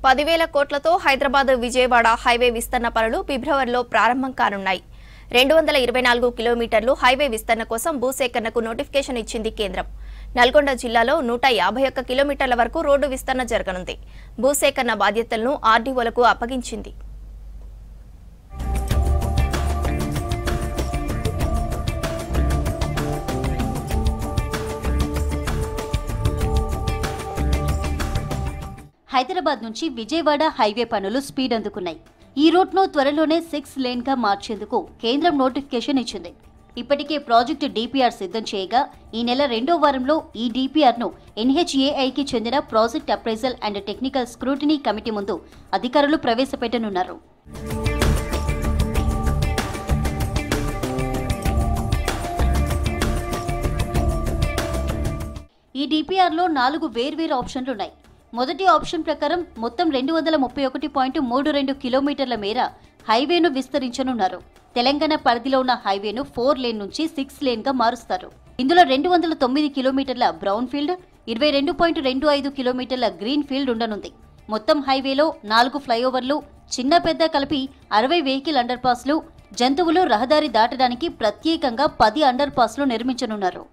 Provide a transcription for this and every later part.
10,000 కోట్లతో హైదరాబాద్ విజయవాడ హైవే విస్తరణ పనులు ఫిబ్రవరిలో ప్రారంభం కానున్నాయి. 224 కిలోమీటర్లు హైవే విస్తరణ కోసం భూసేకరణకు నోటిఫికేషన్ ఇచ్చింది కేంద్రం. నల్గొండ జిల్లాలో 151 కిలోమీటర్ల వరకు రోడ్డు విస్తరణ జరగనుంది. భూసేకరణ బాధ్యతలను ఆర్డీఓలకు అప్పగించింది. హైదరాబాద్ నుంచి విజయవాడ హైవే పనులు స్పీడ్ అందుకున్నాయి. ఈ రూట్ను త్వరలోనే 6 లేన్గా మార్చేందుకు కేంద్రం నోటిఫికేషన్ ఇచ్చింది. ఇప్పటికే ప్రాజెక్టు డిపిఆర్ సిద్ధం చేయగా ఈ నెల 2వ వారంలో ఈ డిపిఆర్ను ఎన్హెచ్ఏఐకి చెందిన project appraisal and technical scrutiny committee ముందు అధికారులు ప్రవేశపెట్టనున్నారు. ఈ డిపిఆర్లో 4 వేర్వేరు ఆప్షన్లున్నాయి. మొదటి ఆప్షన్ ప్రకారం మొత్తం 231.32 కిలోమీటర్ల మేర హైవేను విస్తరించనున్నారు. తెలంగాణ పరిధిలో ఉన్న హైవేను 4 లేన్ నుంచి 6 లేన్గా మారుస్తారు. ఇందులో 209 కిలోమీటర్ల బ్రౌన్ ఫీల్డ్, 22.25 కిలోమీటర్ల గ్రీన్ ఫీల్డ్ ఉండనుంది. మొత్తం హైవేలో 4 ఫ్లైఓవర్లు, చిన్న పెద్ద కలిపి 60 వెహికల్ అండర్ పాస్లు, జంతువులు రహదారి దాటడానికి ప్రత్యేకంగా 10 అండర్ పాస్లు నిర్మించనున్నారు.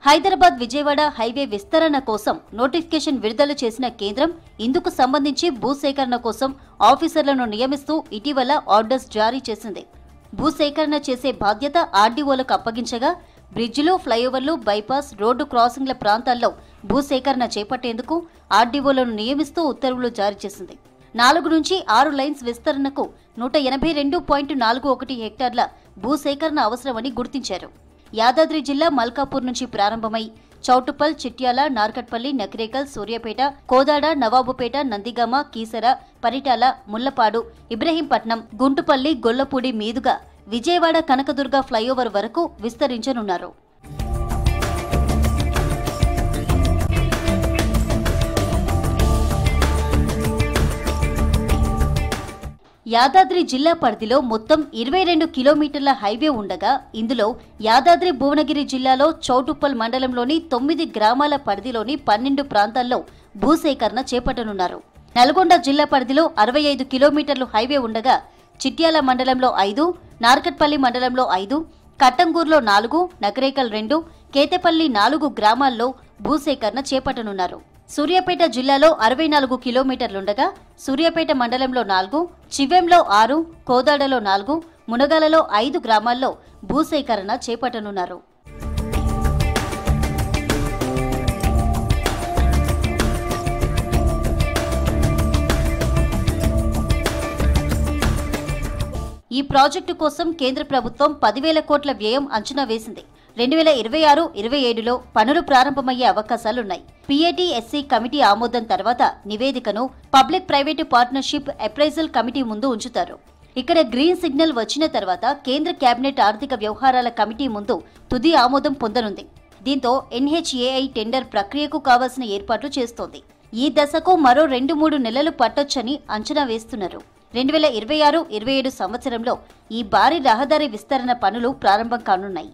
హైదరాబాద్ విజయవాడ హైవే విస్తరణ కోసం నోటిఫికేషన్ విడుదల చేసిన కేంద్రం ఇందుకు సంబంధించి భూసేకరణ కోసం ఆఫీసర్లను నియమిస్తూ ఇటీవల ఆర్డర్స్ జారీ చేసింది. భూసేకరణ చేసే బాధ్యత ఆర్డీఓలకు అప్పగించగా బ్రిడ్జిలు, ఫ్లైఓవర్లు, బైపాస్, రోడ్డు క్రాసింగ్ల ప్రాంతాల్లో భూసేకరణ చేపట్టేందుకు ఆర్డీఓలను నియమిస్తూ ఉత్తర్వులు జారీ చేసింది. 4 నుంచి 6 లైన్స్ విస్తరణకు 182.41 హెక్టార్ల భూసేకరణ అవసరమని గుర్తించారు. యాదాద్రి జిల్లా మల్కాపూర్ నుంచి ప్రారంభమై చౌటుప్పల్, చిట్యాల, నార్కట్పల్లి, నకిరేకల్, సూర్యాపేట, కోదాడ, నవాబుపేట, నందిగామ, కీసర, పరిటాల, ముల్లపాడు, ఇబ్రహీంపట్నం, గుంటుపల్లి, గొల్లపూడి మీదుగా విజయవాడ కనకదుర్గ ఫ్లైఓవర్ వరకు విస్తరించనున్నారు. యాదాద్రి జిల్లా పరిధిలో మొత్తం 22 కిలోమీటర్ల హైవే ఉండగా ఇందులో యాదాద్రి భువనగిరి జిల్లాలో చౌటుప్పల్ మండలంలోని 9 గ్రామాల పరిధిలోని 12 ప్రాంతాల్లో భూసేకరణ చేపట్టనున్నారు. నల్గొండ జిల్లా పరిధిలో 65 కిలోమీటర్లు హైవే ఉండగా చిట్యాల మండలంలో 5, నార్కట్పల్లి మండలంలో 5, కట్టంగూరులో 4, నకరేకల్ 2, కేతేపల్లి 4 గ్రామాల్లో భూసేకరణ చేపట్టనున్నారు. సూర్యాపేట జిల్లాలో 64 కిలోమీటర్లుండగా సూర్యాపేట మండలంలో 4, చివెంలో 6, కోదాడలో 4, మునగాలలో 5 గ్రామాల్లో భూసేకరణ చేపట్టనున్నారు. ఈ ప్రాజెక్టు కోసం కేంద్ర ప్రభుత్వం 10,000 కోట్ల వ్యయం అంచనా వేసింది. 2026-27లో పనులు ప్రారంభమయ్యే అవకాశాలున్నాయి. PATSC కమిటీ ఆమోదం తర్వాత నివేదికను public private partnership appraisal committee ముందు ఉంచుతారు. ఇక్కడ గ్రీన్ సిగ్నల్ వచ్చిన తర్వాత కేంద్ర కేబినెట్ ఆర్థిక వ్యవహారాల కమిటీ ముందు తుది ఆమోదం పొందనుంది. దీంతో NHAI టెండర్ ప్రక్రియకు కావాల్సిన ఏర్పాట్లు చేస్తోంది. ఈ దశకు మరో 2-3 నెలలు పట్టొచ్చని అంచనా వేస్తున్నారు. 2026-27 సంవత్సరంలో ఈ భారీ రహదారి విస్తరణ పనులు ప్రారంభం కానున్నాయి.